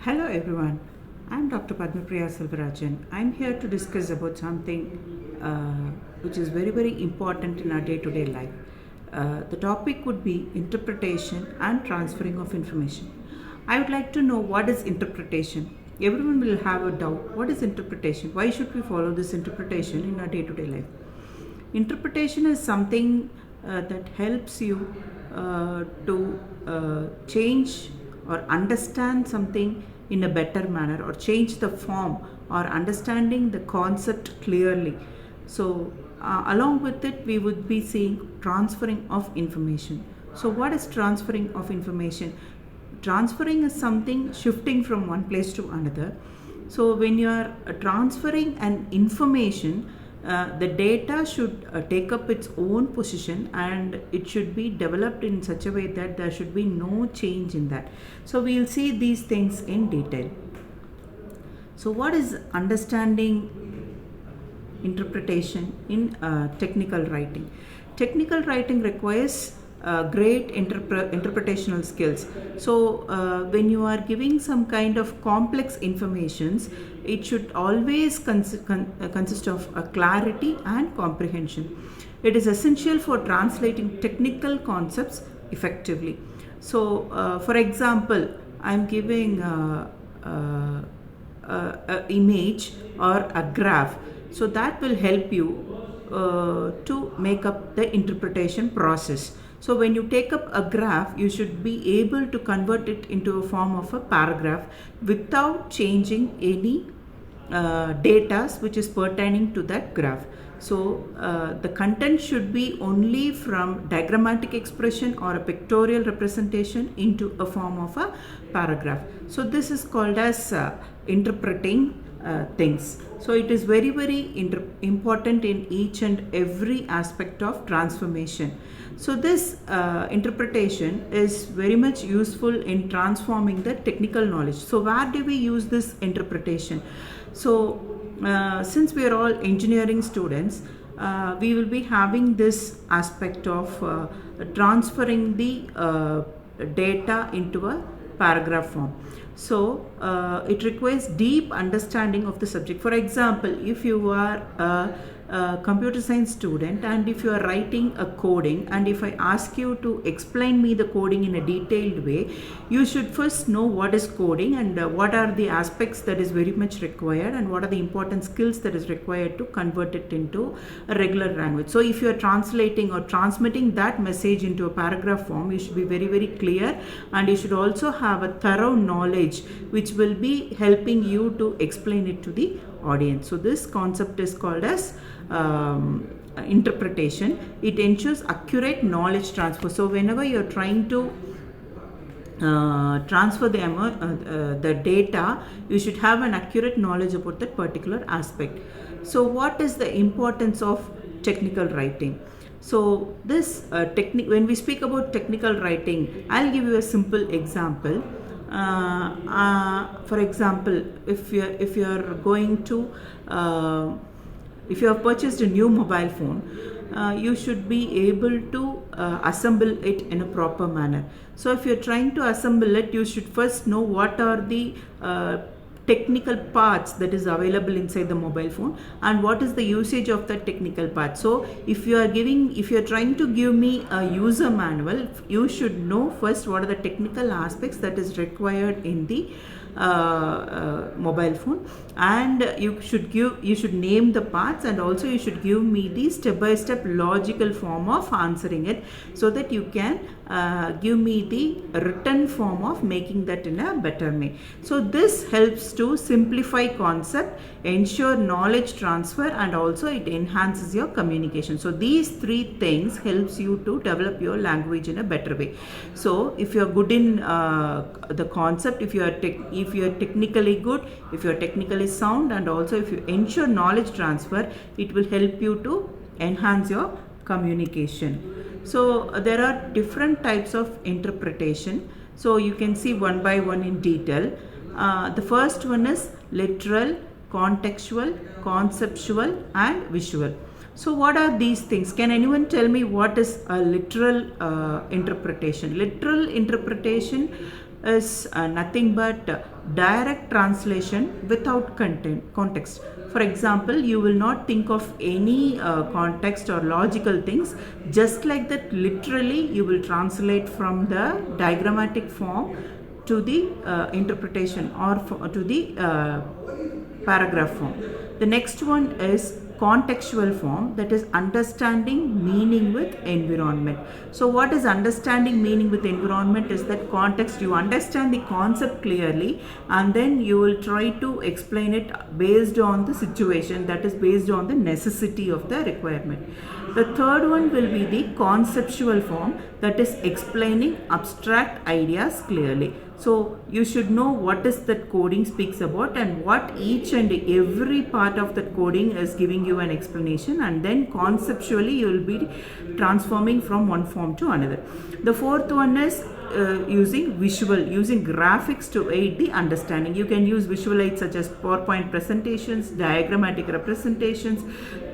Hello everyone, I'm Dr. Padma Priya Silvarajan. I'm here to discuss about something which is very important in our day-to-day life. The topic would be interpretation and transferring of information. I would like to know what is interpretation. Everyone will have a doubt. What is interpretation? Why should we follow this interpretation in our day-to-day life? Interpretation is something that helps you to change or understand something in a better manner, or change the form or understanding the concept clearly. So along with it, we would be seeing transferring of information. So what is transferring of information? Transferring is something shifting from one place to another. So when you are transferring an information, the data should take up its own position, and it should be developed in such a way that there should be no change in that. So we'll see these things in detail. So what is understanding interpretation in technical writing? Technical writing requires great interpretational skills. So when you are giving some kind of complex informations, it should always consist of clarity and comprehension. It is essential for translating technical concepts effectively. So for example, I'm giving a image or a graph, so that will help you to make up the interpretation process. So when you take up a graph, you should be able to convert it into a form of a paragraph without changing any data which is pertaining to that graph. So the content should be only from diagrammatic expression or a pictorial representation into a form of a paragraph. So this is called as interpreting things. So it is very important in each and every aspect of transformation. So this interpretation is very much useful in transforming the technical knowledge. So where do we use this interpretation? So since we are all engineering students, we will be having this aspect of transferring the data into a paragraph form. So it requires deep understanding of the subject. For example, if you are a computer science student and if you are writing a coding, and if I ask you to explain me the coding in a detailed way, you should first know what is coding and what are the aspects that is very much required, and what are the important skills that is required to convert it into a regular language. So if you are translating or transmitting that message into a paragraph form, you should be very clear, and you should also have a thorough knowledge which will be helping you to explain it to the audience. So this concept is called as interpretation. It ensures accurate knowledge transfer. So whenever you're trying to transfer the data, you should have an accurate knowledge about that particular aspect. So what is the importance of technical writing? So this when we speak about technical writing, I'll give you a simple example. For example, if you are going to if you have purchased a new mobile phone, you should be able to assemble it in a proper manner. So if you're trying to assemble it, you should first know what are the technical parts that is available inside the mobile phone, and what is the usage of that technical part. So if you are trying to give me a user manual, you should know first what are the technical aspects that is required in the mobile phone, and you should name the parts, and also you should give me the step-by-step logical form of answering it, so that you can give me the written form of making that in a better way. So this helps to simplify concept, ensure knowledge transfer, and also it enhances your communication. So these three things helps you to develop your language in a better way. So if you are good in the concept, if you are technically good, if you are technically sound, and also if you ensure knowledge transfer, it will help you to enhance your communication. So there are different types of interpretation. So you can see one by one in detail. The first one is literal, contextual, conceptual, and visual. So what are these things? Can anyone tell me what is a literal interpretation? Literal interpretation is nothing but direct translation without context. For example, you will not think of any context or logical things. Just like that, literally you will translate from the diagrammatic form to the interpretation or to the paragraph form. The next one is contextual form, that is understanding meaning with environment. So what is understanding meaning with environment is that context, you understand the concept clearly and then you will try to explain it based on the situation, that is based on the necessity of the requirement. The third one will be the conceptual form, that is explaining abstract ideas clearly. So you should know what is that coding speaks about and what each and every part of that coding is giving you an explanation, and then conceptually you will be transforming from one form to another. The fourth one is using graphics to aid the understanding. You can use visual aids such as PowerPoint presentations, diagrammatic representations,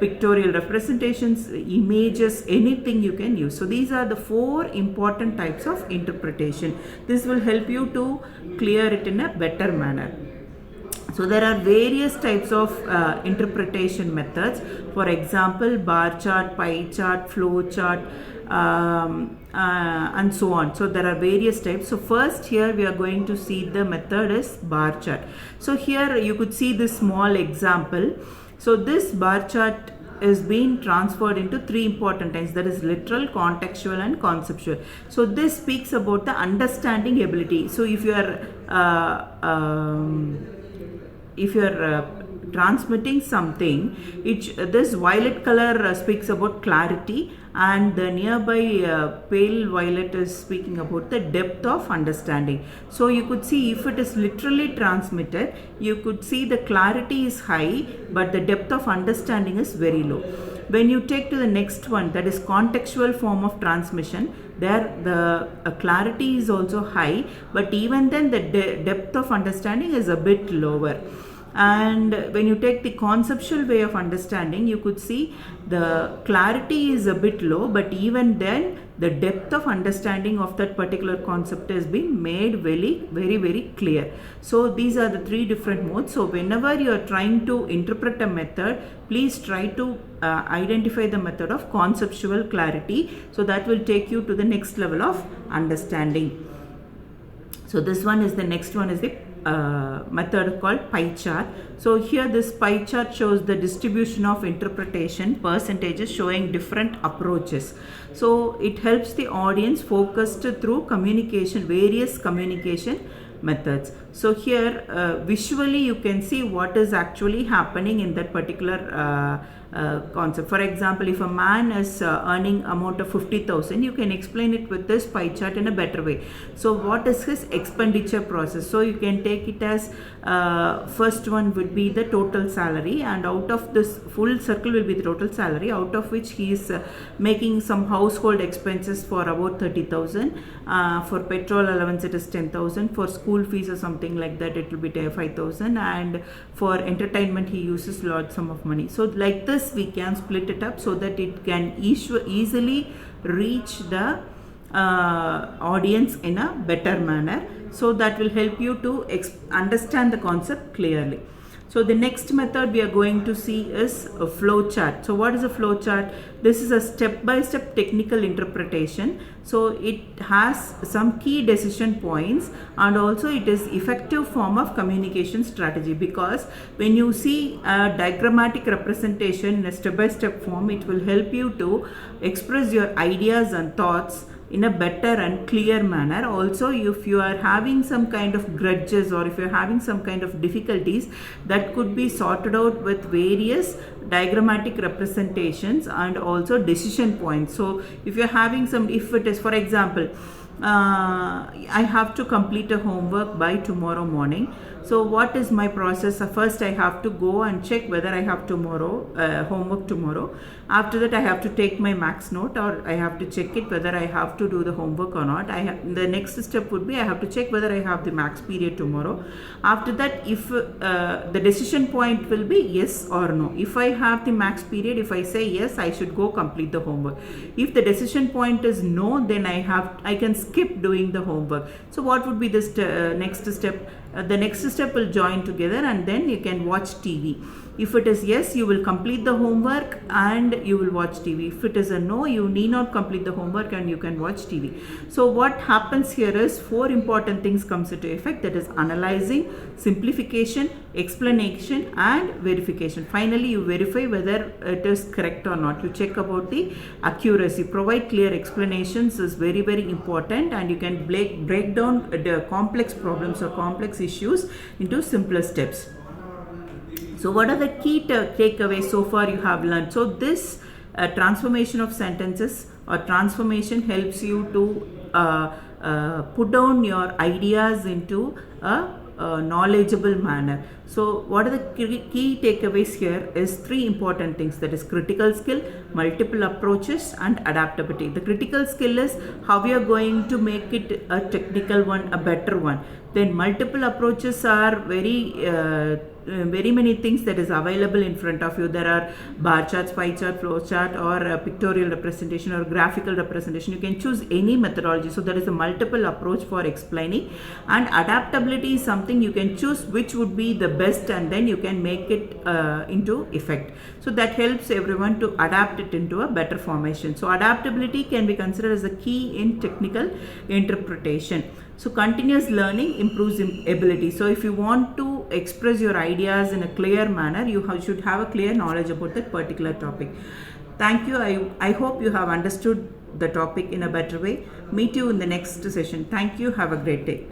pictorial representations, images, anything you can use. So these are the four important types of interpretation. This will help you to clear it in a better manner. So there are various types of interpretation methods. For example, bar chart, pie chart, flow chart, and so on. So there are various types. So first here we are going to see the method is bar chart. So here you could see this small example. So this bar chart is being transferred into three important types, that is literal, contextual and conceptual. So this speaks about the understanding ability. So if you are transmitting something, this violet color speaks about clarity, and the nearby pale violet is speaking about the depth of understanding. So you could see if it is literally transmitted, you could see the clarity is high but the depth of understanding is very low. When you take to the next one, that is contextual form of transmission, there the clarity is also high, but even then the depth of understanding is a bit lower. And when you take the conceptual way of understanding, you could see the clarity is a bit low, but even then the depth of understanding of that particular concept has been made very clear. So these are the three different modes. So whenever you are trying to interpret a method, please try to identify the method of conceptual clarity. So that will take you to the next level of understanding. So this one is the next one is the method called pie chart. So here this pie chart shows the distribution of interpretation percentages showing different approaches. So it helps the audience focused through various communication methods. So here visually you can see what is actually happening in that particular concept. For example, if a man is earning amount of 50,000, you can explain it with this pie chart in a better way. So what is his expenditure process? So you can take it as first one would be the total salary, and out of this full circle will be the total salary, out of which he is making some household expenses for about 30,000. For petrol allowance it is 10,000. For school fees or something like that it will be 5,000, and for entertainment he uses large sum of money. So like this we can split it up so that it can easily reach the audience in a better manner. So that will help you to understand the concept clearly. So the next method we are going to see is a flow chart. So what is a flow chart? This is a step-by-step technical interpretation. So it has some key decision points, and also it is effective form of communication strategy, because when you see a diagrammatic representation in a step-by-step form, it will help you to express your ideas and thoughts in a better and clear manner. Also, if you are having some kind of grudges or if you are having some kind of difficulties, that could be sorted out with various diagrammatic representations and also decision points. So if you are having if it is, for example, I have to complete a homework by tomorrow morning. So what is my process? First I have to go and check whether I have homework tomorrow. After that I have to take my max note, or I have to check it whether I have to do the homework or not. The next step would be I have to check whether I have the max period tomorrow. After that, if the decision point will be yes or no. If I have the max period, if I say yes, I should go complete the homework. If the decision point is no, then I can skip skip doing the homework. So what would be the next step? The next step will join together, and then you can watch TV. If it is yes, you will complete the homework and you will watch TV. If it is a no, you need not complete the homework and you can watch TV. So what happens here is 4 important things comes into effect, that is analyzing, simplification, explanation and verification. Finally, you verify whether it is correct or not. You check about the accuracy. Provide clear explanations is very, very important, and you can break down the complex problems or complex issues into simpler steps. So what are the key takeaways so far you have learned? So this transformation of sentences or transformation helps you to put down your ideas into a knowledgeable manner. So what are the key takeaways here is 3 important things, that is critical skill, multiple approaches and adaptability. The critical skill is how we are going to make it a technical one, a better one. Then multiple approaches are very many things that is available in front of you. There are bar charts, pie chart, flow chart, or a pictorial representation or graphical representation. You can choose any methodology. So there is a multiple approach for explaining, and adaptability is something you can choose which would be the best, and then you can make it into effect. So that helps everyone to adapt it into a better formation. So adaptability can be considered as a key in technical interpretation. So continuous learning improves ability. So if you want to express your ideas in a clear manner, you should have a clear knowledge about that particular topic. Thank you. I hope you have understood the topic in a better way. Meet you in the next session. Thank you. Have a great day.